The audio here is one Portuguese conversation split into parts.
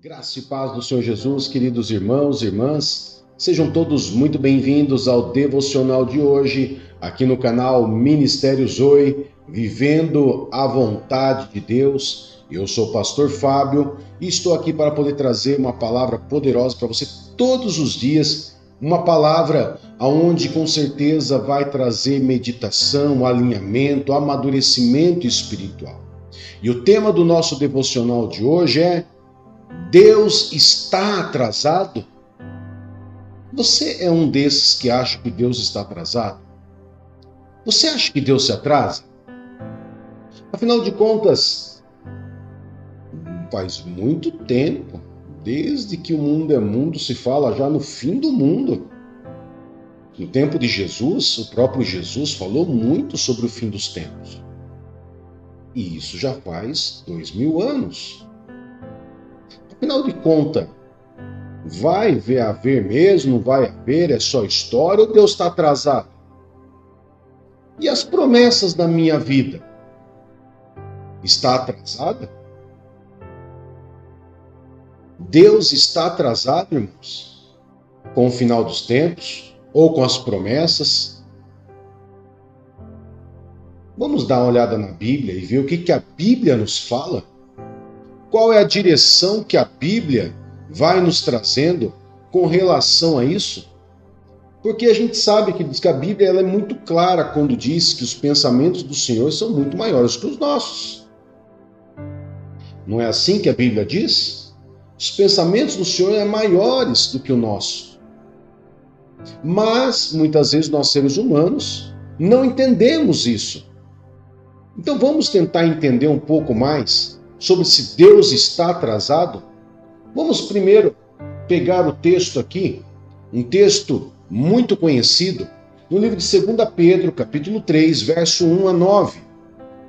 Graça e paz do Senhor Jesus, queridos irmãos e irmãs, sejam todos muito bem-vindos ao devocional de hoje, aqui no canal Ministério Zoe, vivendo a vontade de Deus. Eu sou o pastor Fábio e estou aqui para poder trazer uma palavra poderosa para você todos os dias, uma palavra aonde com certeza vai trazer meditação, alinhamento, amadurecimento espiritual. E o tema do nosso devocional de hoje é: Deus está atrasado? Você é um desses que acha que Deus está atrasado? Você acha que Deus se atrasa? Afinal de contas, faz muito tempo, desde que o mundo é mundo, se fala já no fim do mundo. No tempo de Jesus, o próprio Jesus falou muito sobre o fim dos tempos. E isso já faz 2000 anos. Afinal de contas, vai haver mesmo? Não vai haver? É só história ou Deus está atrasado? E as promessas da minha vida? Está atrasada? Deus está atrasado, irmãos? Com o final dos tempos? Ou com as promessas? Vamos dar uma olhada na Bíblia e ver o que a Bíblia nos fala? Qual é a direção que a Bíblia vai nos trazendo com relação a isso? Porque a gente sabe que a Bíblia ela é muito clara quando diz que os pensamentos do Senhor são muito maiores que os nossos. Não é assim que a Bíblia diz? Os pensamentos do Senhor são maiores do que o nosso. Mas, muitas vezes, nós seres humanos não entendemos isso. Então vamos tentar entender um pouco mais sobre se Deus está atrasado. Vamos primeiro pegar o texto aqui, um texto muito conhecido, no livro de 2 Pedro, capítulo 3, verso 1 a 9,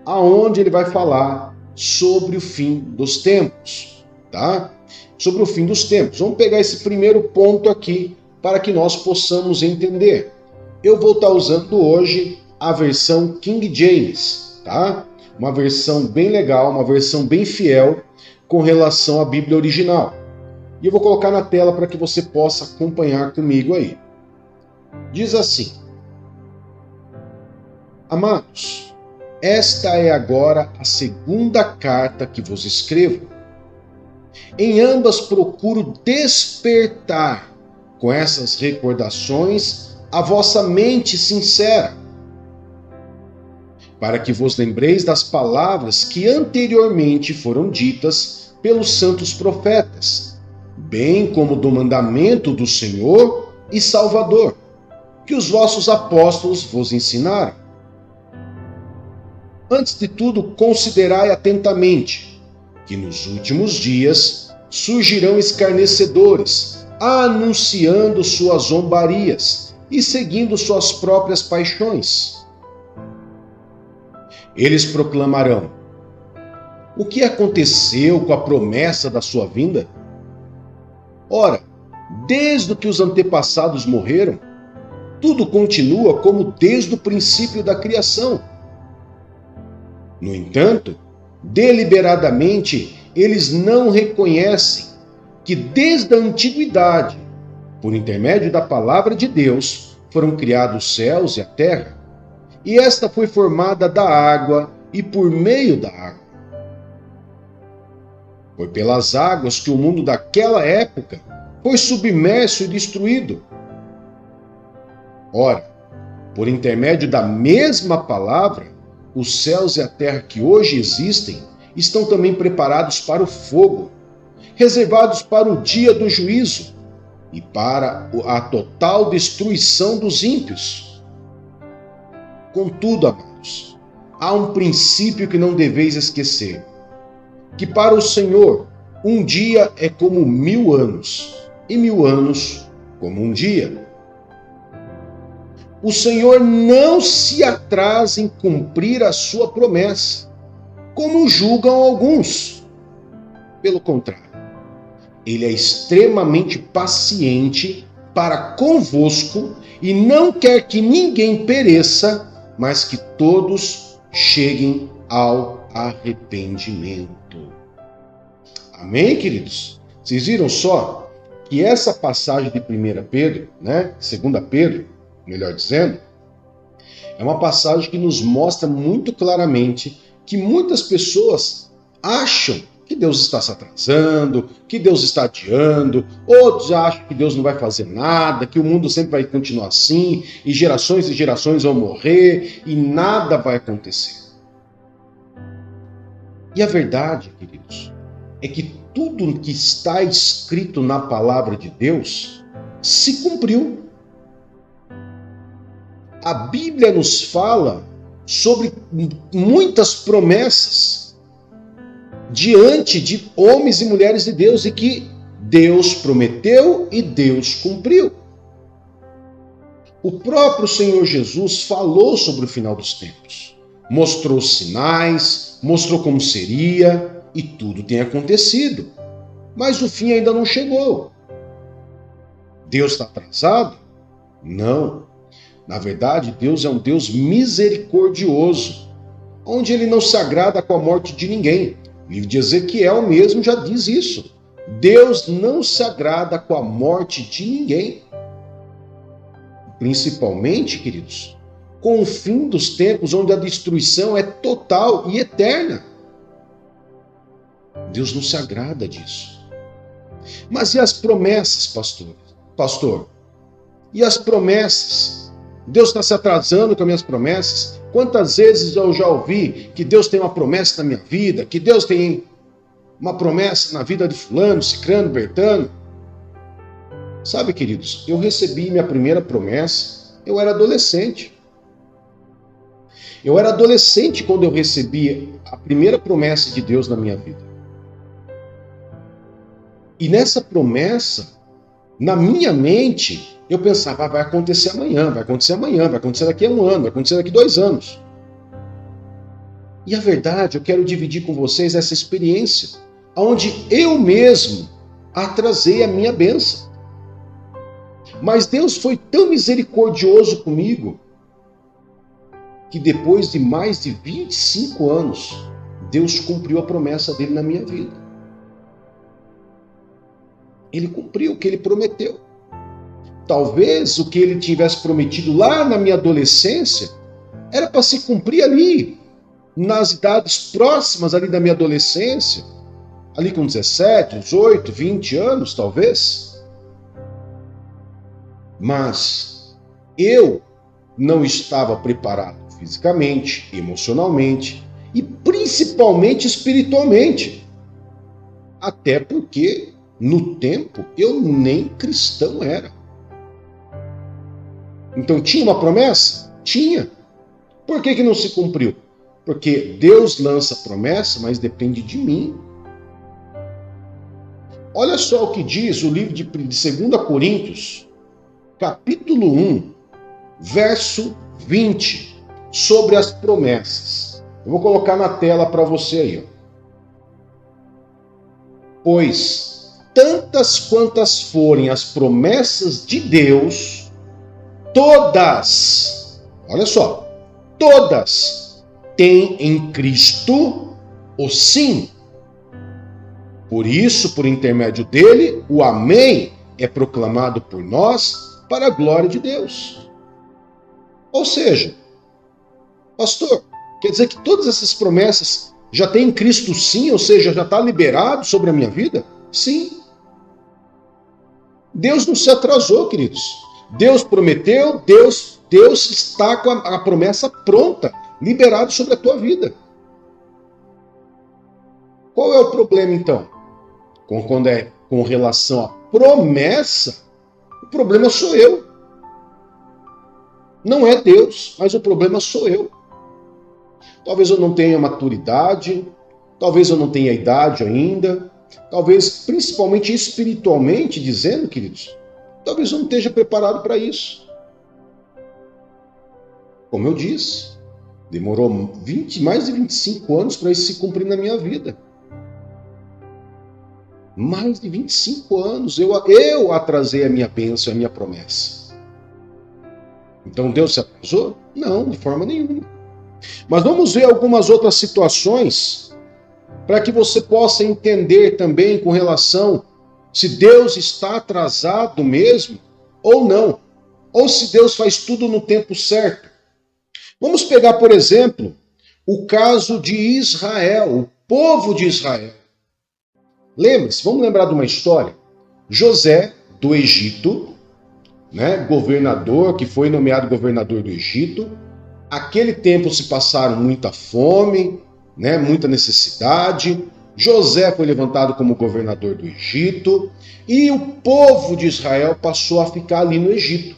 aonde ele vai falar sobre o fim dos tempos, tá? Sobre o fim dos tempos. Vamos pegar esse primeiro ponto aqui para que nós possamos entender. Eu vou estar usando hoje a versão King James, tá? Uma versão bem legal, uma versão bem fiel com relação à Bíblia original. E eu vou colocar na tela para que você possa acompanhar comigo aí. Diz assim: Amados, esta é agora a segunda carta que vos escrevo. Em ambas procuro despertar com essas recordações a vossa mente sincera, para que vos lembreis das palavras que anteriormente foram ditas pelos santos profetas, bem como do mandamento do Senhor e Salvador, que os vossos apóstolos vos ensinaram. Antes de tudo, considerai atentamente que nos últimos dias surgirão escarnecedores, anunciando suas zombarias e seguindo suas próprias paixões. Eles proclamarão: o que aconteceu com a promessa da sua vinda? Ora, desde que os antepassados morreram, tudo continua como desde o princípio da criação. No entanto, deliberadamente, eles não reconhecem que desde a antiguidade, por intermédio da palavra de Deus, foram criados os céus e a terra, e esta foi formada da água e por meio da água. Foi pelas águas que o mundo daquela época foi submerso e destruído. Ora, por intermédio da mesma palavra, os céus e a terra que hoje existem estão também preparados para o fogo, reservados para o dia do juízo e para a total destruição dos ímpios. Contudo, amados, há um princípio que não deveis esquecer, que para o Senhor um dia é como 1000 anos, e 1000 anos como um dia. O Senhor não se atrasa em cumprir a sua promessa, como julgam alguns. Pelo contrário, Ele é extremamente paciente para convosco e não quer que ninguém pereça, mas que todos cheguem ao arrependimento. Amém, queridos? Vocês viram só que essa passagem de 1 Pedro, né, 2 Pedro, melhor dizendo, é uma passagem que nos mostra muito claramente que muitas pessoas acham que Deus está se atrasando, que Deus está adiando, outros acham que Deus não vai fazer nada, que o mundo sempre vai continuar assim, e gerações vão morrer, e nada vai acontecer. E a verdade, queridos, é que tudo que está escrito na palavra de Deus se cumpriu. A Bíblia nos fala sobre muitas promessas diante de homens e mulheres de Deus e que Deus prometeu e Deus cumpriu. O próprio Senhor Jesus falou sobre o final dos tempos, mostrou sinais, mostrou como seria e tudo tem acontecido, mas o fim ainda não chegou. Deus está atrasado? Não. Na verdade, Deus é um Deus misericordioso, onde ele não se agrada com a morte de ninguém. O livro de Ezequiel mesmo já diz isso. Deus não se agrada com a morte de ninguém. Principalmente, queridos, com o fim dos tempos, onde a destruição é total e eterna. Deus não se agrada disso. Mas e as promessas, pastor? E as promessas? Deus está se atrasando com as minhas promessas? Quantas vezes eu já ouvi que Deus tem uma promessa na minha vida, que Deus tem uma promessa na vida de fulano, cicrano, bertano? Sabe, queridos, eu recebi minha primeira promessa, eu era adolescente. Eu era adolescente quando eu recebi a primeira promessa de Deus na minha vida. E nessa promessa, na minha mente, eu pensava, vai acontecer amanhã, vai acontecer daqui a um ano, vai acontecer daqui a 2 anos. E a verdade, eu quero dividir com vocês essa experiência, onde eu mesmo atrasei a minha bênção. Mas Deus foi tão misericordioso comigo, que depois de mais de 25 anos, Deus cumpriu a promessa dele na minha vida. Ele cumpriu o que ele prometeu. Talvez o que ele tivesse prometido lá na minha adolescência era para se cumprir ali, nas idades próximas ali da minha adolescência, ali com 17, 18, 20 anos, talvez. Mas eu não estava preparado fisicamente, emocionalmente e principalmente espiritualmente. Até porque, no tempo, eu nem cristão era. Então, tinha uma promessa? Tinha. Por que não se cumpriu? Porque Deus lança promessa, mas depende de mim. Olha só o que diz o livro de 2 Coríntios, capítulo 1, verso 20, sobre as promessas. Eu vou colocar na tela para você aí. Ó. Pois, tantas quantas forem as promessas de Deus, todas, olha só, todas têm em Cristo o sim. Por isso, por intermédio dele, o amém é proclamado por nós para a glória de Deus. Ou seja, pastor, quer dizer que todas essas promessas já têm em Cristo sim, ou seja, já está liberado sobre a minha vida? Sim. Deus não se atrasou, queridos. Deus prometeu, Deus está com a promessa pronta, liberado sobre a tua vida. Qual é o problema, então? Quando é com relação à promessa, o problema sou eu. Não é Deus, mas o problema sou eu. Talvez eu não tenha maturidade, talvez eu não tenha idade ainda, talvez, principalmente espiritualmente dizendo, queridos, talvez eu não esteja preparado para isso. Como eu disse, demorou mais de 25 anos para isso se cumprir na minha vida. Mais de 25 anos eu atrasei a minha bênção, a minha promessa. Então Deus se atrasou? Não, de forma nenhuma. Mas vamos ver algumas outras situações para que você possa entender também com relação Se Deus está atrasado mesmo ou não, ou se Deus faz tudo no tempo certo. Vamos pegar, por exemplo, o caso de Israel, o povo de Israel. Lembre-se, vamos lembrar de uma história. José, do Egito, governador, que foi nomeado governador do Egito. Aquele tempo se passaram muita fome, muita necessidade. José foi levantado como governador do Egito e o povo de Israel passou a ficar ali no Egito.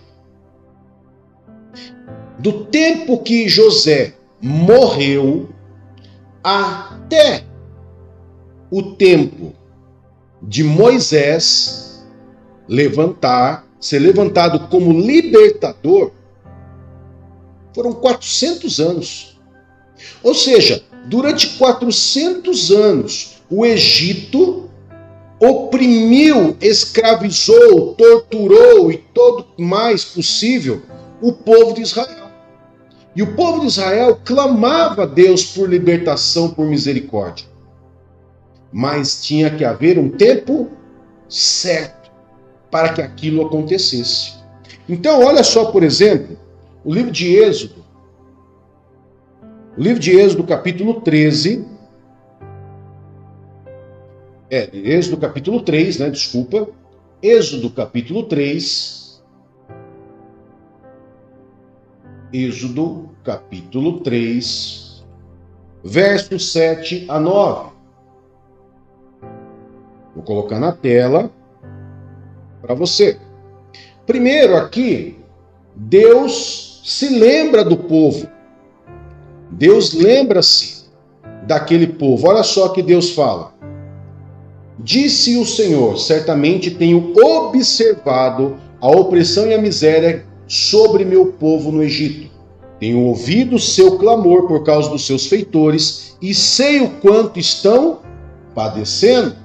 Do tempo que José morreu até o tempo de Moisés ser levantado como libertador, foram 400 anos. Ou seja, durante 400 anos, o Egito oprimiu, escravizou, torturou e todo mais possível o povo de Israel. E o povo de Israel clamava a Deus por libertação, por misericórdia. Mas tinha que haver um tempo certo para que aquilo acontecesse. Então, olha só, por exemplo, o livro de Êxodo. O livro de Êxodo, capítulo 13. Êxodo capítulo 3, desculpa. Êxodo capítulo 3. Êxodo capítulo 3, versos 7 a 9. Vou colocar na tela para você. Primeiro aqui, Deus se lembra do povo. Deus lembra-se daquele povo. Olha só que Deus fala. Disse o Senhor, certamente tenho observado a opressão e a miséria sobre meu povo no Egito. Tenho ouvido seu clamor por causa dos seus feitores e sei o quanto estão padecendo.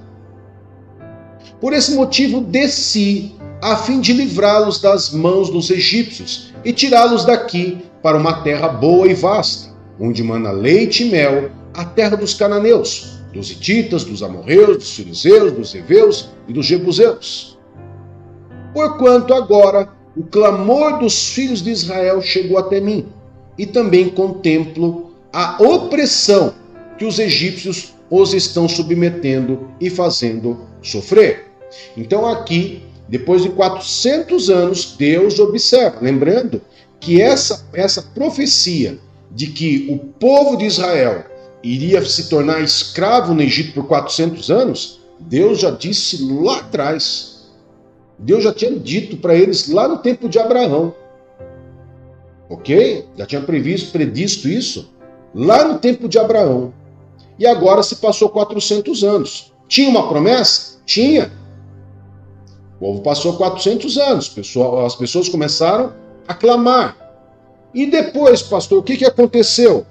Por esse motivo desci, a fim de livrá-los das mãos dos egípcios e tirá-los daqui para uma terra boa e vasta, onde mana leite e mel, a terra dos cananeus, dos hititas, dos amorreus, dos filizeus, dos heveus e dos jebuseus. Porquanto agora o clamor dos filhos de Israel chegou até mim, e também contemplo a opressão que os egípcios os estão submetendo e fazendo sofrer. Então aqui, depois de 400 anos, Deus observa, lembrando que essa profecia de que o povo de Israel iria se tornar escravo no Egito por 400 anos, Deus já disse lá atrás. Deus já tinha dito para eles lá no tempo de Abraão. Ok? Já tinha predisto isso lá no tempo de Abraão. E agora se passou 400 anos. Tinha uma promessa? Tinha. O povo passou 400 anos. As pessoas começaram a clamar. E depois, pastor, o que aconteceu?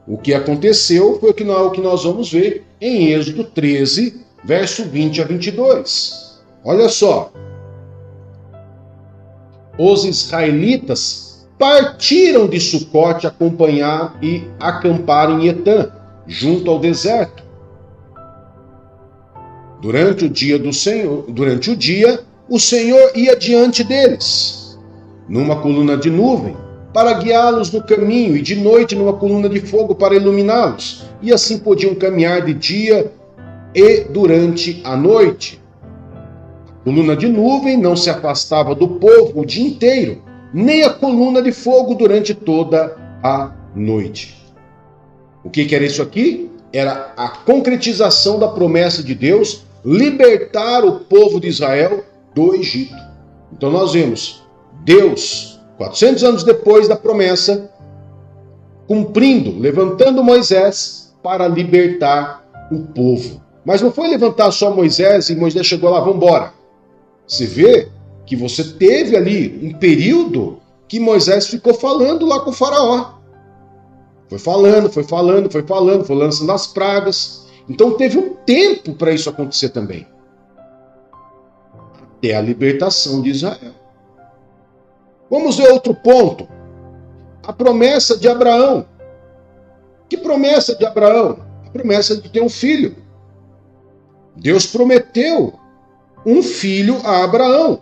O que aconteceu foi o que nós vamos ver em Êxodo 13, verso 20 a 22. Olha só. Os israelitas partiram de Sucote acompanhar e acampar em Etã, junto ao deserto. Durante o dia, o Senhor ia diante deles, numa coluna de nuvem, para guiá-los no caminho, e de noite numa coluna de fogo para iluminá-los, e assim podiam caminhar de dia e durante a noite. A coluna de nuvem não se afastava do povo o dia inteiro, nem a coluna de fogo durante toda a noite. O que era isso aqui? Era a concretização da promessa de Deus libertar o povo de Israel do Egito. Então nós vemos Deus, 400 anos depois da promessa, cumprindo, levantando Moisés para libertar o povo. Mas não foi levantar só Moisés e Moisés chegou lá, vamos embora. Você vê que você teve ali um período que Moisés ficou falando lá com o faraó. Foi falando, foi lançando as pragas. Então teve um tempo para isso acontecer também. Até a libertação de Israel. Vamos ver outro ponto. A promessa de Abraão. Que promessa de Abraão? A promessa de ter um filho. Deus prometeu um filho a Abraão.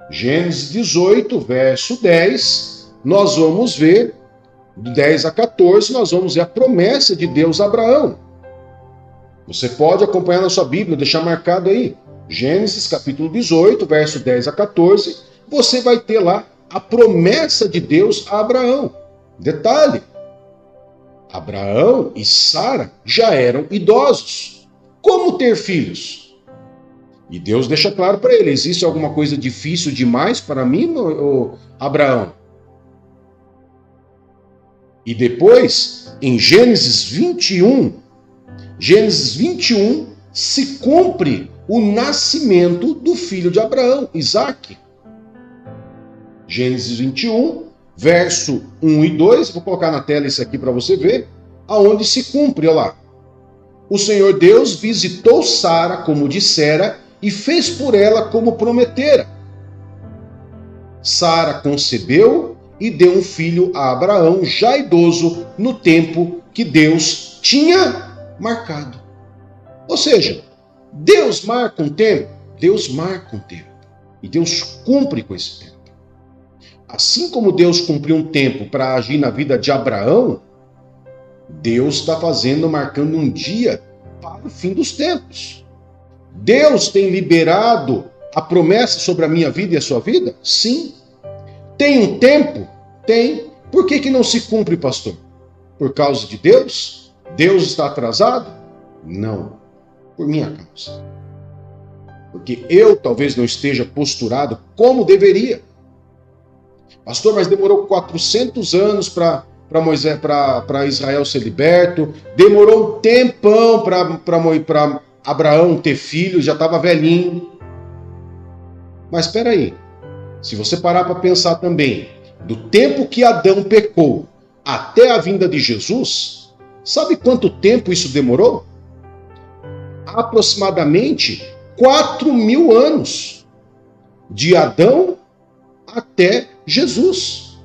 Gênesis 18, verso 10, nós vamos ver, do 10 a 14, nós vamos ver a promessa de Deus a Abraão. Você pode acompanhar na sua Bíblia, deixar marcado aí. Gênesis capítulo 18, verso 10 a 14, você vai ter lá a promessa de Deus a Abraão. Detalhe, Abraão e Sara já eram idosos. Como ter filhos? E Deus deixa claro para ele, existe alguma coisa difícil demais para mim, Abraão? E depois, em Gênesis 21, se cumpre o nascimento do filho de Abraão, Isaque. Gênesis 21, verso 1 e 2, vou colocar na tela isso aqui para você ver, aonde se cumpre, olha lá. O Senhor Deus visitou Sara como dissera e fez por ela como prometera. Sara concebeu e deu um filho a Abraão, já idoso, no tempo que Deus tinha marcado. Ou seja, Deus marca um tempo, Deus marca um tempo. E Deus cumpre com esse tempo. Assim como Deus cumpriu um tempo para agir na vida de Abraão, Deus está marcando um dia para o fim dos tempos. Deus tem liberado a promessa sobre a minha vida e a sua vida? Sim. Tem um tempo? Tem. Por que não se cumpre, pastor? Por causa de Deus? Deus está atrasado? Não. Por minha causa. Porque eu talvez não esteja posturado como deveria. Pastor, mas demorou 400 anos para Israel ser liberto, demorou um tempão para Abraão ter filhos, já estava velhinho. Mas espera aí, se você parar para pensar também, do tempo que Adão pecou até a vinda de Jesus, sabe quanto tempo isso demorou? Aproximadamente 4.000 anos, de Adão até Jesus.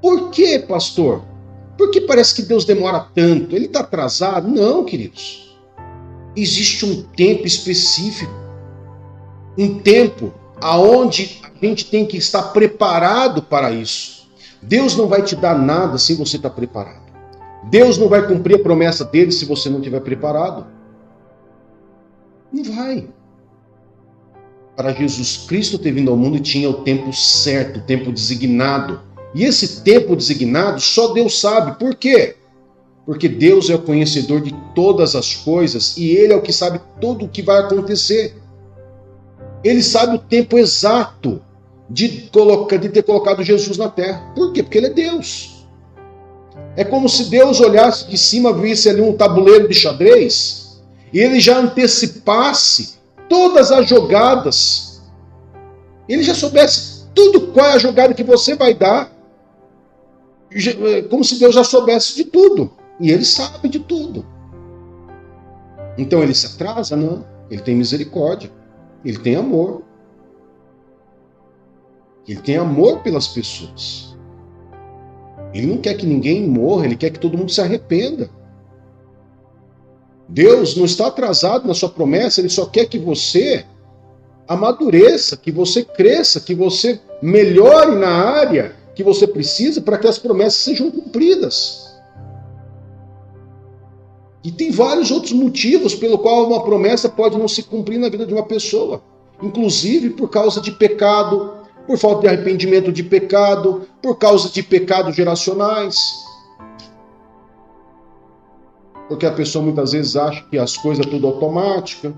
Por que, pastor? Por que parece que Deus demora tanto? Ele está atrasado? Não, queridos. Existe um tempo específico. Um tempo aonde a gente tem que estar preparado para isso. Deus não vai te dar nada se você está preparado. Deus não vai cumprir a promessa dele se você não estiver preparado. Não vai. Para Jesus Cristo ter vindo ao mundo, tinha o tempo certo, o tempo designado. E esse tempo designado só Deus sabe. Por quê? Porque Deus é o conhecedor de todas as coisas e Ele é o que sabe tudo o que vai acontecer. Ele sabe o tempo exato de ter colocado Jesus na terra. Por quê? Porque Ele é Deus. É como se Deus olhasse de cima, visse ali um tabuleiro de xadrez e Ele já antecipasse todas as jogadas. Ele já soubesse tudo qual é a jogada que você vai dar. Como se Deus já soubesse de tudo. E Ele sabe de tudo. Então Ele se atrasa? Não. Ele tem misericórdia. Ele tem amor. Ele tem amor pelas pessoas. Ele não quer que ninguém morra. Ele quer que todo mundo se arrependa. Deus não está atrasado na sua promessa. Ele só quer que você amadureça, que você cresça, que você melhore na área que você precisa para que as promessas sejam cumpridas. E tem vários outros motivos pelo qual uma promessa pode não se cumprir na vida de uma pessoa. Inclusive por causa de pecado, por falta de arrependimento de pecado, por causa de pecados geracionais. Porque a pessoa muitas vezes acha que as coisas é tudo automática.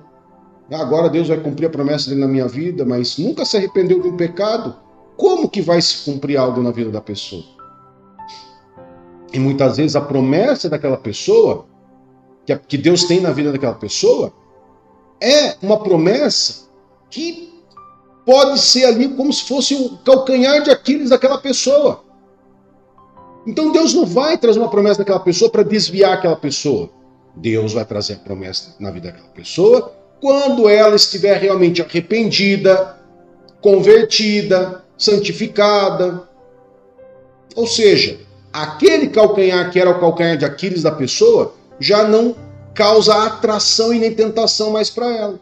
Agora Deus vai cumprir a promessa dele na minha vida, mas nunca se arrependeu de um pecado. Como que vai se cumprir algo na vida da pessoa? E muitas vezes a promessa daquela pessoa, que Deus tem na vida daquela pessoa, é uma promessa que pode ser ali como se fosse o calcanhar de Aquiles daquela pessoa. Então Deus não vai trazer uma promessa daquela pessoa para desviar aquela pessoa. Deus vai trazer a promessa na vida daquela pessoa quando ela estiver realmente arrependida, convertida, santificada. Ou seja, aquele calcanhar que era o calcanhar de Aquiles da pessoa já não causa atração e nem tentação mais para ela.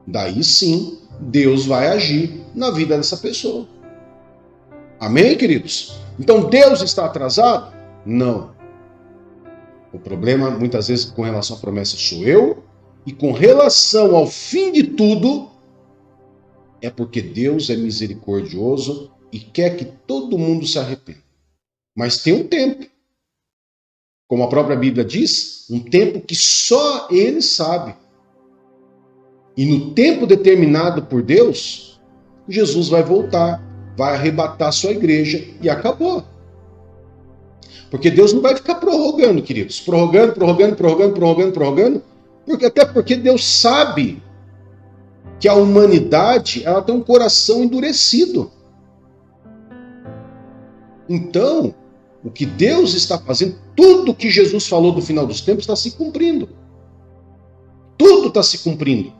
Daí sim, Deus vai agir na vida dessa pessoa. Amém, queridos? Então Deus está atrasado? Não. O problema, muitas vezes, com relação à promessa sou eu, e com relação ao fim de tudo, é porque Deus é misericordioso e quer que todo mundo se arrependa. Mas tem um tempo. Como a própria Bíblia diz, um tempo que só Ele sabe. E no tempo determinado por Deus, Jesus vai voltar, vai arrebatar a sua igreja e acabou. Porque Deus não vai ficar prorrogando, queridos. Prorrogando, até porque Deus sabe que a humanidade ela tem um coração endurecido. Então, o que Deus está fazendo, tudo que Jesus falou do final dos tempos está se cumprindo. Tudo está se cumprindo.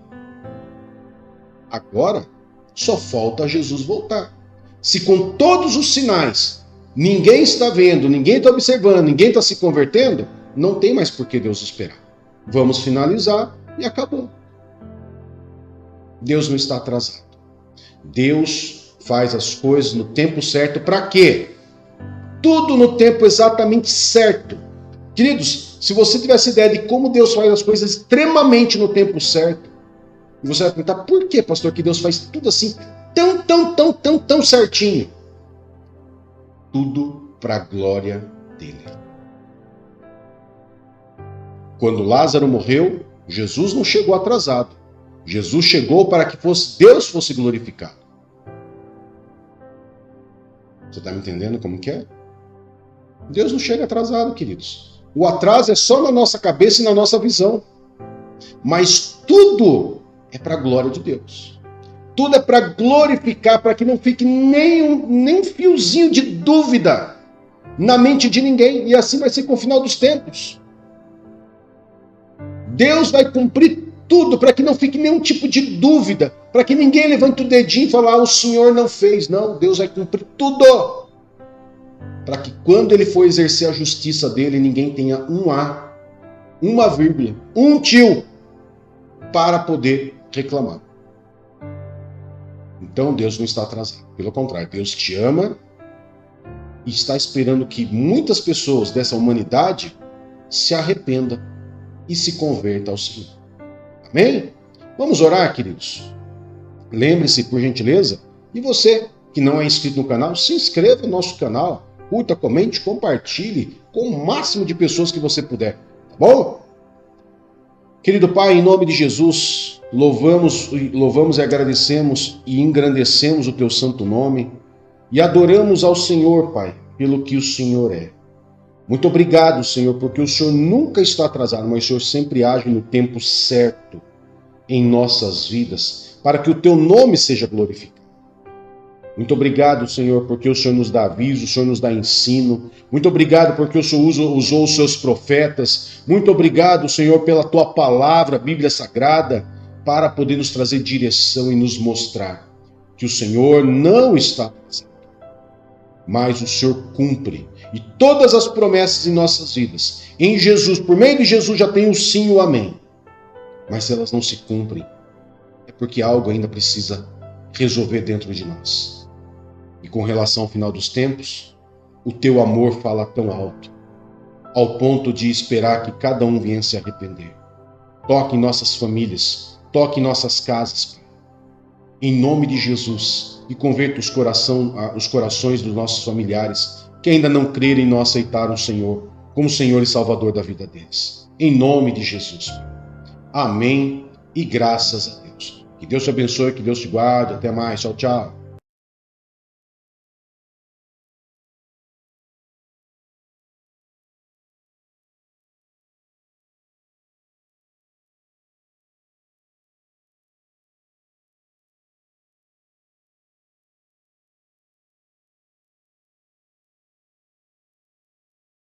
Agora, só falta Jesus voltar. Se com todos os sinais ninguém está vendo, ninguém está observando, ninguém está se convertendo, não tem mais por que Deus esperar. Vamos finalizar e acabou. Deus não está atrasado. Deus faz as coisas no tempo certo. Para quê? Tudo no tempo exatamente certo. Queridos, se você tivesse ideia de como Deus faz as coisas extremamente no tempo certo, e você vai perguntar, por que, pastor, que Deus faz tudo assim, tão certinho? Tudo para a glória dele. Quando Lázaro morreu, Jesus não chegou atrasado. Jesus chegou para que Deus fosse glorificado. Você está me entendendo como que é? Deus não chega atrasado, queridos. O atraso é só na nossa cabeça e na nossa visão. Mas tudo é para a glória de Deus. Tudo é para glorificar, para que não fique nem um fiozinho de dúvida na mente de ninguém. E assim vai ser com o final dos tempos. Deus vai cumprir tudo para que não fique nenhum tipo de dúvida, para que ninguém levante o dedinho e fale, o Senhor não fez. Não, Deus vai cumprir tudo. Para que quando Ele for exercer a justiça dele, ninguém tenha um A, uma vírgula, um tio para poder reclamar. Então Deus não está atrasado. Pelo contrário, Deus te ama e está esperando que muitas pessoas dessa humanidade se arrependam e se convertam ao Senhor. Amém? Vamos orar, queridos? Lembre-se, por gentileza, e você que não é inscrito no canal, se inscreva no nosso canal, curta, comente, compartilhe com o máximo de pessoas que você puder, tá bom? Querido Pai, em nome de Jesus, louvamos e agradecemos e engrandecemos o Teu santo nome e adoramos ao Senhor, Pai, pelo que o Senhor é. Muito obrigado, Senhor, porque o Senhor nunca está atrasado, mas o Senhor sempre age no tempo certo em nossas vidas, para que o Teu nome seja glorificado. Muito obrigado, Senhor, porque o Senhor nos dá aviso, o Senhor nos dá ensino. Muito obrigado porque o Senhor usou os seus profetas. Muito obrigado, Senhor, pela Tua palavra, Bíblia Sagrada, para poder nos trazer direção e nos mostrar que o Senhor não está atrasado, mas o Senhor cumpre. E todas as promessas em nossas vidas, em Jesus, por meio de Jesus já tem o sim e o amém. Mas se elas não se cumprem, é porque algo ainda precisa resolver dentro de nós. E com relação ao final dos tempos, o Teu amor fala tão alto, ao ponto de esperar que cada um venha se arrepender. Toque em nossas famílias, toque em nossas casas, Pai. Em nome de Jesus, e converta os corações dos nossos familiares que ainda não creram e não aceitaram o Senhor como Senhor e Salvador da vida deles. Em nome de Jesus, Pai. Amém e graças a Deus. Que Deus te abençoe, que Deus te guarde. Até mais. Tchau, tchau.